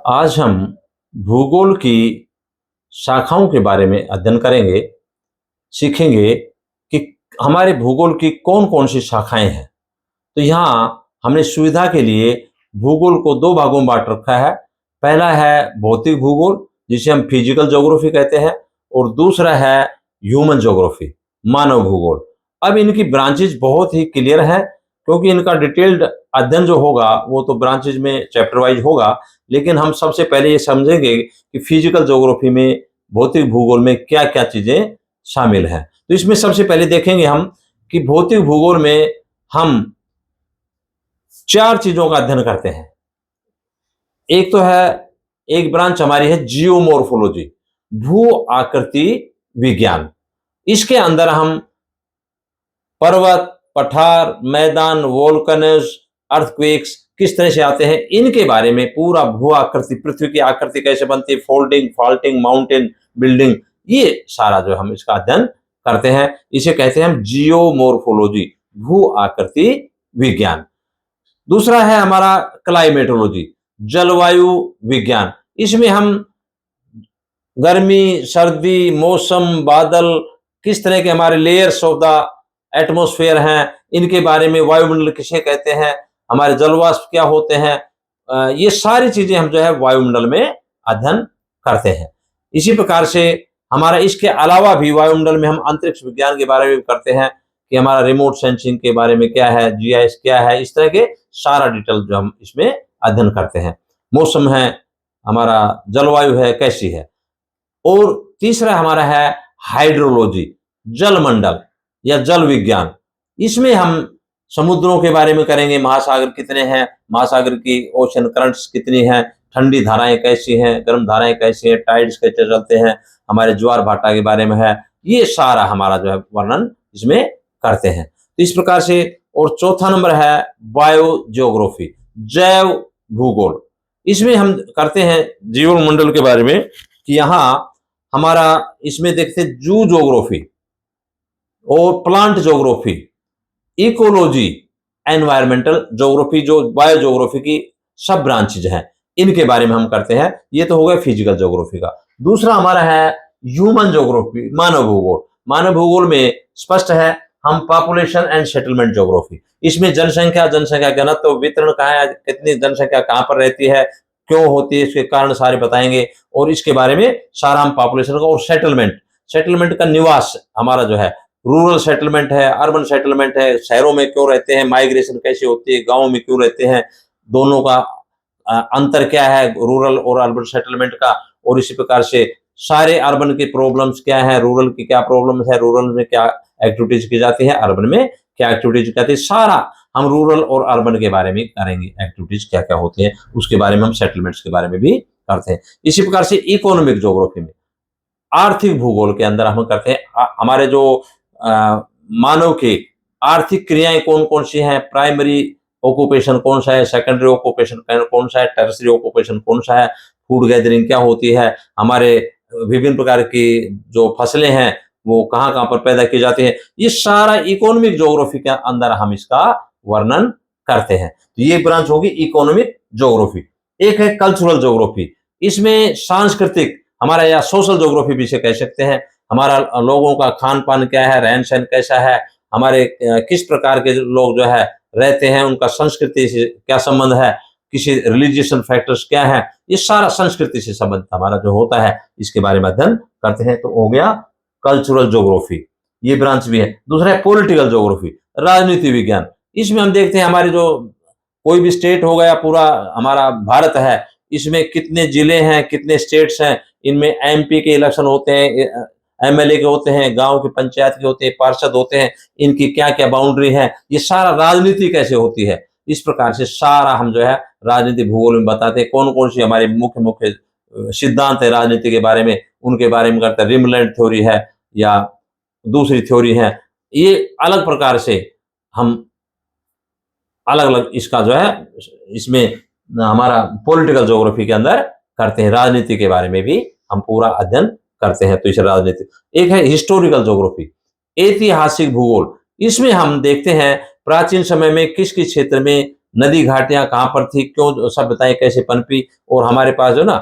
आज हम भूगोल की शाखाओं के बारे में अध्ययन करेंगे, सीखेंगे कि हमारे भूगोल की कौन-कौन सी शाखाएँ हैं। तो यहाँ हमने सुविधा के लिए भूगोल को 2 भागों में बाँट रखा है। पहला है भौतिक भूगोल, जिसे हम फिजिकल ज्योग्राफी कहते हैं, और दूसरा है ह्यूमन ज्योग्राफी, मानव भूगोल। अब इनकी ब्रांचेज़ बहुत ही क्लियर हैं, क्योंकि इनका डिटेल्ड अध्ययन जो होगा वो तो ब्रांचेज़ में चैप्टर वाइज़ होगा, लेकिन हम सबसे पहले ये समझेंगे कि फिजिकल ज्योग्राफी में, भौतिक भूगोल में क्या-क्या चीज़ें शामिल हैं। तो इसमें सबसे पहले देखेंगे हम कि भौतिक भूगोल में हम 4 चीज़ों का अध्ययन करते हैं। एक तो है, एक ब्रांच हमारी है जियोमॉर्फोलॉजी, भू आकृति विज्ञान। इसके अंदर हम पर्वत, पठार, मैदान, वोल्केनोज, अर्थक्वेक्स किस तरह से आते हैं, इनके बारे में पूरा भू आकृति, पृथ्वी की आकृति कैसे बनती है, फोल्डिंग, फॉल्टिंग, माउंटेन, बिल्डिंग, ये सारा जो हम इसका अध्ययन करते हैं, इसे कहते हैं हम जियोमॉर्फोलॉजी, भू आकृति विज्ञान। दूसरा है हमारा क्लाइमेटोलॉजी, जलवायु विज्ञान। इसमें हम गर्मी, सर्दी, मौसम, बादल, किस तरह के हमारे लेयर्स ऑफ द एटमॉस्फेयर हैं, इनके बारे में, वायुमंडल किसे कहते हैं, हमारे जलवाष्प क्या होते हैं, ये सारी चीजें हम जो है वायुमंडल में अध्ययन करते हैं। इसी प्रकार से हमारा इसके अलावा भी वायुमंडल में हम अंतरिक्ष विज्ञान के बारे में करते हैं कि हमारा रिमोट सेंसिंग के बारे में क्या है, जीआईएस क्या है, इस तरह के सारा डिटेल जो हम इसमें अध्ययन करते हैं। मौसम है, हमारा जलवायु है कैसी है। और तीसरा हमारा है हाइड्रोलॉजी, जलमंडल या जल विज्ञान। इसमें हम समुद्रों के बारे में करेंगे, महासागर कितने हैं, महासागर की ओशन करंट्स कितनी हैं, ठंडी धाराएं कैसी हैं, गर्म धाराएं कैसी हैं, टाइड्स कैसे चलते हैं, हमारे ज्वार भाटा के बारे में है, ये सारा हमारा जो है वर्णन इसमें करते हैं। तो इस प्रकार से। और चौथा नंबर है बायो जियोग्राफी, जैव भूगोल। इसमें हम करते हैं जीव मंडल के बारे में कि यहाँ हमारा इसमें देखते हैं जू ज्योग्राफी और plant geography, ecology, environmental geography, जो बायो ज्योग्राफी की सब ब्रांचेज हैं, इनके बारे में हम करते हैं। ये तो हो गया फिजिकल ज्योग्राफी का। दूसरा हमारा है ह्यूमन ज्योग्राफी, मानव भूगोल। मानव भूगोल में स्पष्ट है हम पॉपुलेशन एंड सेटलमेंट ज्योग्राफी, इसमें जनसंख्या, जनसंख्या घनत्व, वितरण कहाँ है, कितनी जनसंख्या कहाँ पर रहती है, क्यों होती है, इसके कारण सारे बताएंगे, और इसके बारे में सारा हम पॉपुलेशन का। और सेटलमेंट, सेटलमेंट का निवास हमारा जो है, रूरल सेटलमेंट है, अर्बन सेटलमेंट है, शहरों में क्यों रहते हैं, माइग्रेशन कैसे होती है, गाँव में क्यों रहते हैं, दोनों का अंतर क्या है रूरल और अर्बन सेटलमेंट का। और इसी प्रकार से सारे अर्बन के प्रॉब्लम्स क्या है, रूरल की क्या प्रॉब्लम्स है, रूरल में क्या एक्टिविटीज की जाती है, अर्बन में क्या एक्टिविटीज की जाती है, सारा हम रूरल और अर्बन के बारे में करेंगे, एक्टिविटीज क्या क्या होती है उसके बारे में, हम सेटलमेंट्स के बारे में भी करते हैं। इसी प्रकार से इकोनॉमिक ज्योग्राफी में, आर्थिक भूगोल के अंदर हम करते हैं हमारे जो मानव के आर्थिक क्रियाएं कौन कौन सी हैं, प्राइमरी ऑक्यूपेशन कौन सा है, सेकेंडरी ऑक्यूपेशन कौन सा है, टर्सरी ऑक्यूपेशन कौन सा है, फूड गैदरिंग क्या होती है, हमारे विभिन्न प्रकार की जो फसलें हैं वो कहाँ कहाँ पर पैदा की जाती है, ये सारा इकोनॉमिक ज्योग्राफी के अंदर हम इसका वर्णन करते हैं। तो ये ब्रांच होगी इकोनॉमिक ज्योग्राफी। एक है कल्चरल ज्योग्राफी, इसमें सांस्कृतिक हमारा या सोशल ज्योग्राफी भी इसे कह सकते हैं, हमारा लोगों का खान पान क्या है, रहन सहन कैसा है, हमारे किस प्रकार के लोग जो है रहते हैं, उनका संस्कृति से क्या संबंध है, किसी रिलीजियसन फैक्टर्स क्या है, ये सारा संस्कृति से संबंध हमारा जो होता है इसके बारे में अध्ययन करते हैं। तो हो गया कल्चरल ज्योग्राफी, ये ब्रांच भी है। दूसरा है पॉलिटिकल ज्योग्राफी, राजनीति विज्ञान। इसमें हम देखते हैं हमारे जो कोई भी स्टेट हो गया, पूरा हमारा भारत है, इसमें कितने जिले हैं, कितने स्टेट्स हैं, इनमें एमपी के इलेक्शन होते हैं, एमएलए के होते हैं, गांव के पंचायत के होते हैं, पार्षद होते हैं, इनकी क्या क्या बाउंड्री है, ये सारा राजनीति कैसे होती है, इस प्रकार से सारा हम जो है राजनीति भूगोल में बताते हैं। कौन कौन सी हमारे मुख्य मुख्य सिद्धांत है राजनीति के बारे में, उनके बारे में करते हैं। रिमलैंड थ्योरी है या दूसरी थ्योरी है, ये अलग प्रकार से हम अलग अलग इसका जो है इसमें हमारा पॉलिटिकल ज्योग्राफी के अंदर करते हैं। राजनीति के बारे में भी हम पूरा अध्ययन करते हैं। तो इसे राजनीति। एक है हिस्टोरिकल ज्योग्राफी, ऐतिहासिक भूगोल। इसमें हम देखते हैं प्राचीन समय में किस किस क्षेत्र में नदी घाटियां कहाँ पर थी, क्यों सभ्यताएं कैसे पनपी, और हमारे पास जो ना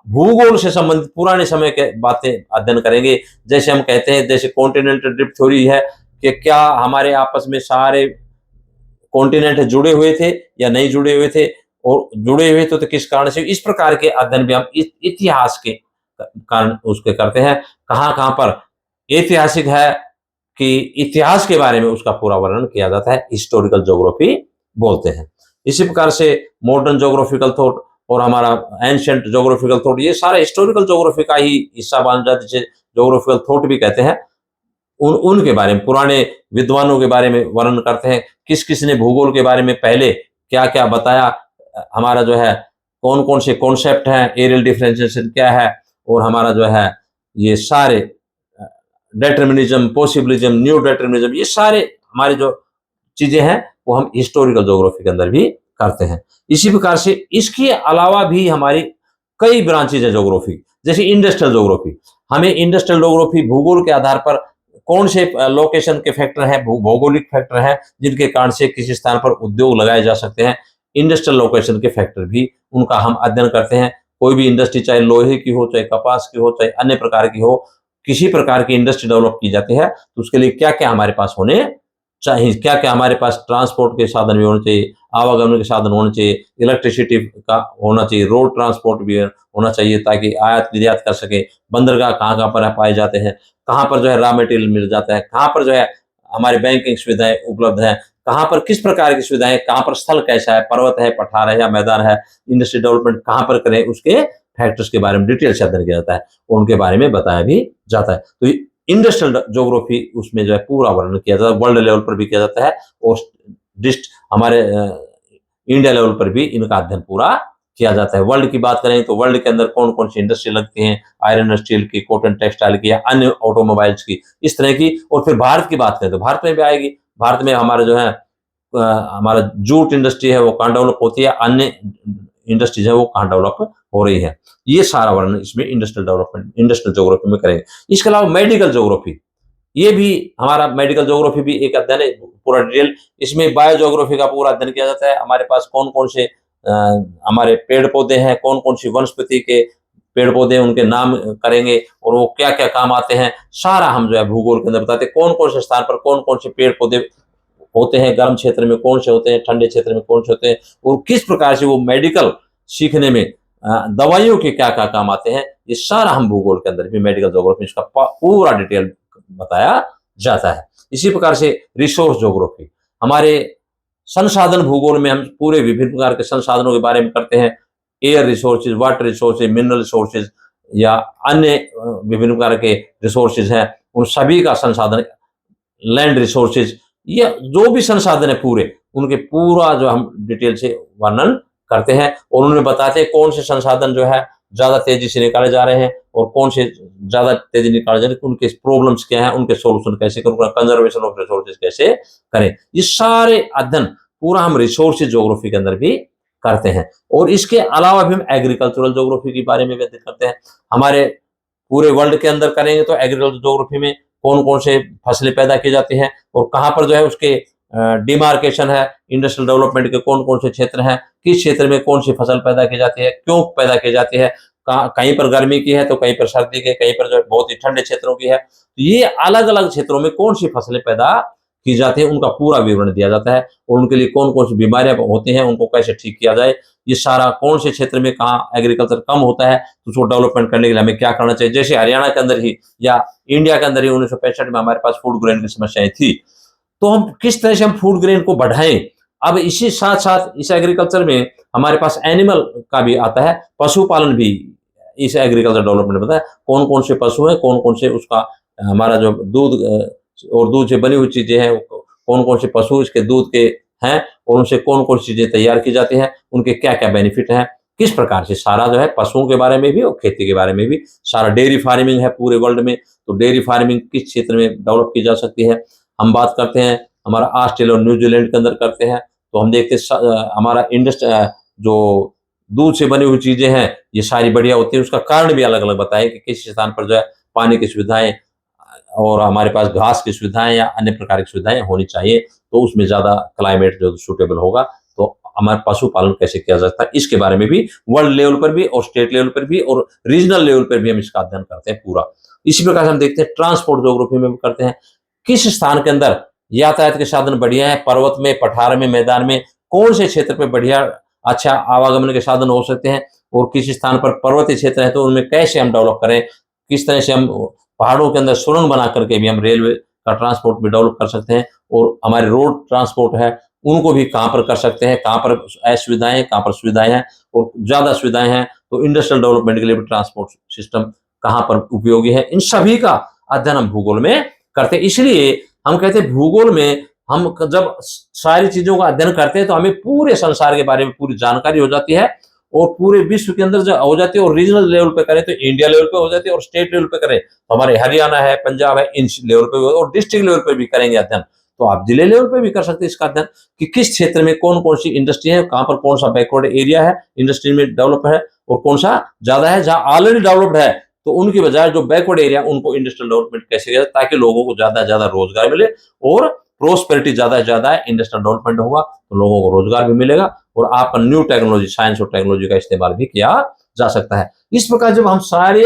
भूगोल से संबंधित पुराने समय के बातें अध्ययन करेंगे। जैसे हम कहते हैं, जैसे कॉन्टिनेंटल ड्रिफ्ट थ्योरी है कि क्या हमारे आपस में सारे कॉन्टिनेंट जुड़े हुए थे या नहीं जुड़े हुए थे, और जुड़े हुए तो किस कारण से। इस प्रकार के अध्ययन भी हम इतिहास के कारण उसके करते हैं। कहाँ कहाँ पर ऐतिहासिक है कि इतिहास के बारे में उसका पूरा वर्णन किया जाता है, हिस्टोरिकल ज्योग्राफी बोलते हैं। इसी प्रकार से मॉडर्न ज्योग्राफिकल थॉट और हमारा एंशिएंट ज्योग्राफिकल थॉट, ये सारा हिस्टोरिकल ज्योग्राफी का ही हिस्सा बन जाते हैं, जिसे ज्योग्राफिकल थॉट भी कहते हैं। उनके बारे में, पुराने विद्वानों के बारे में वर्णन करते हैं, किस किस ने भूगोल के बारे में पहले क्या क्या बताया, हमारा जो है कौन कौन से कॉन्सेप्ट हैं, एरियल डिफरेंशिएशन क्या है, और हमारा जो है ये सारे डेटर्मिनिज्म, पॉसिबिलिज्म, न्यू डेटर्मिनिज्म, ये सारे हमारे जो चीजें हैं वो हम हिस्टोरिकल ज्योग्राफी के अंदर भी करते हैं। इसी प्रकार से इसके अलावा भी हमारी कई ब्रांचेज है ज्योग्राफी, जैसे इंडस्ट्रियल ज्योग्राफी। हमें इंडस्ट्रियल ज्योग्राफी भूगोल के आधार पर कौन से लोकेशन के फैक्टर हैं, भौगोलिक फैक्टर हैं जिनके कारण से किसी स्थान पर उद्योग लगाए जा सकते हैं, इंडस्ट्रियल लोकेशन के फैक्टर भी उनका हम अध्ययन करते हैं। कोई भी इंडस्ट्री, चाहे लोहे की हो, चाहे कपास की हो, चाहे अन्य प्रकार की हो, किसी प्रकार की इंडस्ट्री डेवलप की जाती है तो उसके लिए क्या क्या हमारे पास होने चाहिए, क्या क्या हमारे पास ट्रांसपोर्ट के साधन भी होने चाहिए, आवागमन के साधन होने चाहिए, इलेक्ट्रिसिटी का होना चाहिए, रोड ट्रांसपोर्ट भी होना चाहिए ताकि आयात निर्यात कर सके, बंदरगाह कहाँ कहाँ पर पाए जाते हैं, कहाँ पर जो है रॉ मटेरियल मिल जाता है, कहाँ पर जो है हमारी बैंकिंग सुविधाएं उपलब्ध हैं, कहाँ पर किस प्रकार की सुविधाएं, कहाँ पर स्थल कैसा है, पर्वत है, पठार है या मैदान है, इंडस्ट्री डेवलपमेंट कहाँ पर करें, उसके फैक्टर्स के बारे में डिटेल से अध्ययन किया जाता है और उनके बारे में बताया भी जाता है। तो इंडस्ट्रियल ज्योग्राफी उसमें जो है पूरा वर्णन किया जाता है, वर्ल्ड लेवल पर भी किया जाता है और डिस्ट हमारे इंडिया लेवल पर भी इनका अध्ययन पूरा किया जाता है। वर्ल्ड की बात करें तो वर्ल्ड के अंदर कौन कौन सी इंडस्ट्री लगती हैं, आयरन स्टील की, कॉटन टेक्सटाइल की या अन्य ऑटोमोबाइल्स की, इस तरह की। और फिर भारत की बात करें तो भारत में भी आएगी। भारत में हमारे जो है हमारा जूट इंडस्ट्री है वो कहाँ डेवलप होती है, अन्य इंडस्ट्रीज है वो कहाँ डेवलप हो रही है, ये सारा वर्णन इसमें इंडस्ट्रियल डेवलपमेंट, इंडस्ट्रियल ज्योग्राफी में करेंगे। इसके अलावा मेडिकल ज्योग्राफी, ये भी हमारा मेडिकल ज्योग्राफी भी एक अध्ययन है पूरा डिटेल। इसमें बायो ज्योग्राफी का पूरा अध्ययन किया जाता है। हमारे पास कौन कौन से हमारे पेड़ पौधे हैं, कौन कौन सी वनस्पति के पेड़ पौधे, उनके नाम करेंगे और वो क्या क्या काम आते हैं, सारा हम जो है भूगोल के अंदर बताते हैं। कौन कौन से स्थान पर कौन कौन से पेड़ पौधे होते हैं, गर्म क्षेत्र में कौन से होते हैं, ठंडे क्षेत्र में कौन से होते हैं, और किस प्रकार से वो मेडिकल सीखने में दवाइयों के क्या क्या काम आते हैं, ये सारा हम भूगोल के अंदर भी मेडिकल ज्योग्राफी इसका पूरा डिटेल बताया जाता है। इसी प्रकार से रिसोर्स ज्योग्राफी, हमारे संसाधन भूगोल में हम पूरे विभिन्न प्रकार के संसाधनों के बारे में करते हैं। Air resources, water resources, mineral resources या अन्य विभिन्न प्रकार के रिसोर्सेज हैं, उन सभी का संसाधन, लैंड रिसोर्सेज, ये जो भी संसाधन है पूरे, उनके पूरा जो हम डिटेल से वर्णन करते हैं और उन्हें बताते हैं कौन से संसाधन जो है ज्यादा तेजी से निकाले जा रहे हैं और कौन से ज्यादा तेजी निकाले जा रहे हैं, उनके प्रॉब्लम्स क्या हैं, उनके सॉल्यूशन कैसे करें, कंजर्वेशन ऑफ रिसोर्सेज कैसे करें। ये सारे अध्ययन पूरा हम रिसोर्सेज ज्योग्राफी के अंदर भी करते हैं। और इसके अलावा भी हम एग्रीकल्चरल ज्योग्राफी के बारे में भी अध्ययन करते हैं। हमारे पूरे वर्ल्ड के अंदर करेंगे तो एग्रीकल्चर ज्योग्राफी में कौन कौन से फसलें पैदा की जाती हैं और कहाँ पर जो है उसके डिमार्केशन है, इंडस्ट्रियल डेवलपमेंट के कौन कौन से क्षेत्र हैं, किस क्षेत्र में कौन सी फसल पैदा की जाती है, क्यों पैदा की जाती है, कहीं पर गर्मी की है तो कहीं पर सर्दी की, कहीं पर जो है बहुत ही ठंडे क्षेत्रों की है। तो ये अलग अलग क्षेत्रों में कौन सी फसलें पैदा की जाती है, उनका पूरा विवरण दिया जाता है और उनके लिए कौन कौन सी बीमारियां होती हैं, उनको कैसे ठीक किया जाए, ये सारा कौन से क्षेत्र में कहाँ एग्रीकल्चर कम होता है तो उसको डेवलपमेंट करने के लिए हमें क्या करना चाहिए। जैसे हरियाणा के अंदर ही या इंडिया के अंदर ही 1965 में हमारे पास फूड ग्रेन की समस्याएं थी, तो हम किस तरह से हम फूड ग्रेन को बढ़ाएं। अब इसी साथ साथ इस एग्रीकल्चर में हमारे पास एनिमल का भी आता है, पशुपालन भी इस एग्रीकल्चर डेवलपमेंट में बताया कौन कौन से पशु है, कौन कौन से उसका हमारा जो दूध और दूध से बनी हुई चीजें हैं, कौन कौन से पशु इसके दूध के हैं और उनसे कौन कौन सी चीजें तैयार की जाती हैं, उनके क्या क्या बेनिफिट हैं, किस प्रकार से सारा जो है पशुओं के बारे में भी और खेती के बारे में भी। सारा डेयरी फार्मिंग है पूरे वर्ल्ड में, तो डेयरी फार्मिंग किस क्षेत्र में डेवलप की जा सकती है। हम बात करते हैं हमारा ऑस्ट्रेलिया और न्यूजीलैंड के अंदर करते हैं तो हम देखते हमारा जो दूध से बनी हुई चीजें हैं ये सारी बढ़िया होती है। उसका कारण भी अलग अलग बताए कि किस स्थान पर जो है पानी की सुविधाएं और हमारे पास घास की सुविधाएं या अन्य प्रकार की सुविधाएं होनी चाहिए, तो उसमें ज्यादा क्लाइमेट जो सूटेबल होगा तो हमारा पशुपालन कैसे किया जाता है, इसके बारे में भी वर्ल्ड लेवल पर भी और स्टेट लेवल पर भी और रीजनल लेवल पर भी हम इसका अध्ययन करते हैं पूरा। इसी प्रकार से हम देखते हैं ट्रांसपोर्ट ज्योग्राफी में भी करते हैं, किस स्थान के अंदर यातायात के साधन बढ़िया है, पर्वत में, पठार में, मैदान में, कौन से क्षेत्र पे बढ़िया अच्छा आवागमन के साधन हो सकते हैं, और किस स्थान पर पर्वतीय क्षेत्र है तो उनमें कैसे हम डेवलप करें, किस तरह से हम पहाड़ों के अंदर सुरंग बना करके भी हम रेलवे का ट्रांसपोर्ट भी डेवलप कर सकते हैं, और हमारे रोड ट्रांसपोर्ट है उनको भी कहाँ पर कर सकते हैं, कहाँ पर असुविधाएं, कहाँ पर सुविधाएं हैं, और ज्यादा सुविधाएं हैं तो इंडस्ट्रियल डेवलपमेंट के लिए भी ट्रांसपोर्ट सिस्टम कहाँ पर उपयोगी है, इन सभी का अध्ययन हम भूगोल में करते हैं। इसलिए हम कहते हैं भूगोल में हम जब सारी चीजों का अध्ययन करते हैं तो हमें पूरे संसार के बारे में पूरी जानकारी हो जाती है, और पूरे विश्व के अंदर जब हो जाती है, और रीजनल लेवल पे करें तो इंडिया लेवल पे हो जाती है, और स्टेट लेवल पे करें तो हमारे हरियाणा है, पंजाब है, इन लेवल पे, और डिस्ट्रिक्ट लेवल पे भी करेंगे अध्ययन तो आप जिले लेवल पे भी कर सकते हैं इसका अध्ययन कि किस क्षेत्र में कौन कौन सी इंडस्ट्री है, कहाँ पर कौन सा बैकवर्ड एरिया है इंडस्ट्री में डेवलप है, और कौन सा ज्यादा है, जहाँ ऑलरेडी डेवलप्ड है तो उनकी बजाय जो बैकवर्ड एरिया उनको इंडस्ट्रियल डेवलपमेंट कैसे किया ताकि लोगों को ज्यादा से ज्यादा रोजगार मिले, और प्रोस्पेरिटी ज्यादा से ज्यादा है, इंडस्ट्रियल डेवलपमेंट होगा तो लोगों को रोजगार भी मिलेगा, और आपका न्यू टेक्नोलॉजी, साइंस और टेक्नोलॉजी का इस्तेमाल भी किया जा सकता है। इस प्रकार जब हम सारे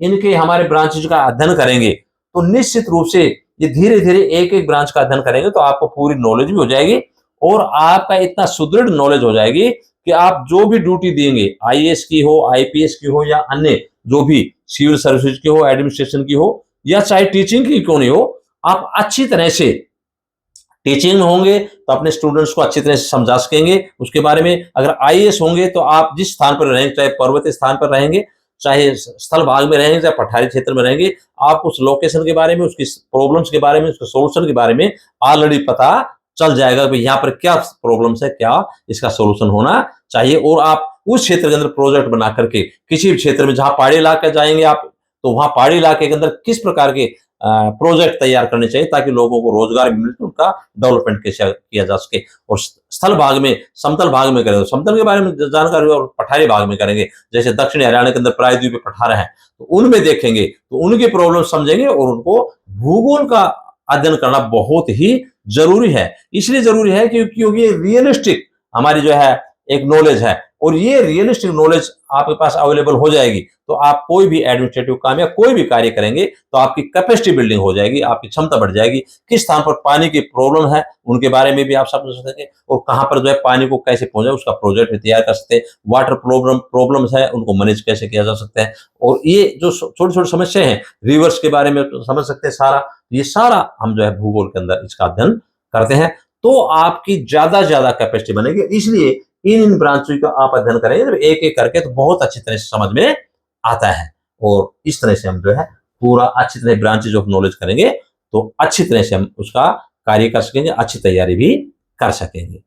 इनके हमारे ब्रांचेज का अध्ययन करेंगे तो निश्चित रूप से ये धीरे धीरे एक एक ब्रांच का अध्ययन करेंगे तो आपको पूरी नॉलेज भी हो जाएगी, और आपका इतना सुदृढ़ नॉलेज हो जाएगी कि आप जो भी ड्यूटी देंगे, आईएएस की हो, आईपीएस की हो, या अन्य जो भी सिविल सर्विसेज की हो, एडमिनिस्ट्रेशन की हो, या चाहे टीचिंग की क्यों नहीं हो, आप अच्छी तरह से टीचिंग होंगे तो अपने स्टूडेंट्स को अच्छी तरह से समझा सकेंगे उसके बारे में। अगर आईएएस होंगे तो आप जिस स्थान पर रहेंगे, चाहे पर्वतीय स्थान पर रहेंगे, चाहे स्थल भाग में रहेंगे, चाहे पठारी क्षेत्र में रहेंगे, आप उस लोकेशन के बारे में, उसकी प्रॉब्लम्स के बारे में, उसके सोल्यूशन के बारे में ऑलरेडी पता चल जाएगा कि यहाँ पर क्या प्रॉब्लम्स है, क्या इसका सोल्यूशन होना चाहिए, और आप उस क्षेत्र के अंदर प्रोजेक्ट बना करके किसी भी क्षेत्र में जहां पहाड़ी इलाके जाएंगे आप तो वहां पहाड़ी इलाके के अंदर किस प्रकार के प्रोजेक्ट तैयार करने चाहिए ताकि लोगों को रोजगार मिले, तो उनका डेवलपमेंट कैसे किया जा सके, और स्थल भाग में, समतल भाग में करेंगे, समतल के बारे में जानकारी, और पठारी भाग में करेंगे, जैसे दक्षिणी हरियाणा के अंदर प्रायद्वीपीय पठार है तो उनमें देखेंगे तो उनकी प्रॉब्लम समझेंगे, और उनको भूगोल का अध्ययन करना बहुत ही जरूरी है। इसलिए जरूरी है क्योंकि ये रियलिस्टिक हमारी जो है एक नॉलेज है, और ये रियलिस्टिक नॉलेज आपके पास अवेलेबल हो जाएगी तो आप कोई भी एडमिनिस्ट्रेटिव काम या कोई भी कार्य करेंगे तो आपकी कैपेसिटी बिल्डिंग हो जाएगी, आपकी क्षमता बढ़ जाएगी, किस स्थान पर पानी की प्रॉब्लम है उनके बारे में भी आप समझ सकते हैं, और कहां पर जो है पानी को कैसे पहुंचाए उसका प्रोजेक्ट भी तैयार कर सकते हैं, वाटर प्रॉब्लम्स है उनको मैनेज कैसे किया जा सकता है, और ये जो छोटी छोटी समस्या है रिवर्स के बारे में समझ सकते हैं सारा, ये सारा हम जो है भूगोल के अंदर इसका अध्ययन करते हैं तो आपकी ज्यादा से ज्यादा कैपेसिटी बनेगी। इसलिए इन ब्रांचों का आप अध्ययन करेंगे जब एक एक करके तो बहुत अच्छी तरह से समझ में आता है, और इस तरह से हम जो है पूरा अच्छी तरह ब्रांचेज ऑफ नॉलेज करेंगे तो अच्छी तरह से हम उसका कार्य कर सकेंगे, अच्छी तैयारी भी कर सकेंगे।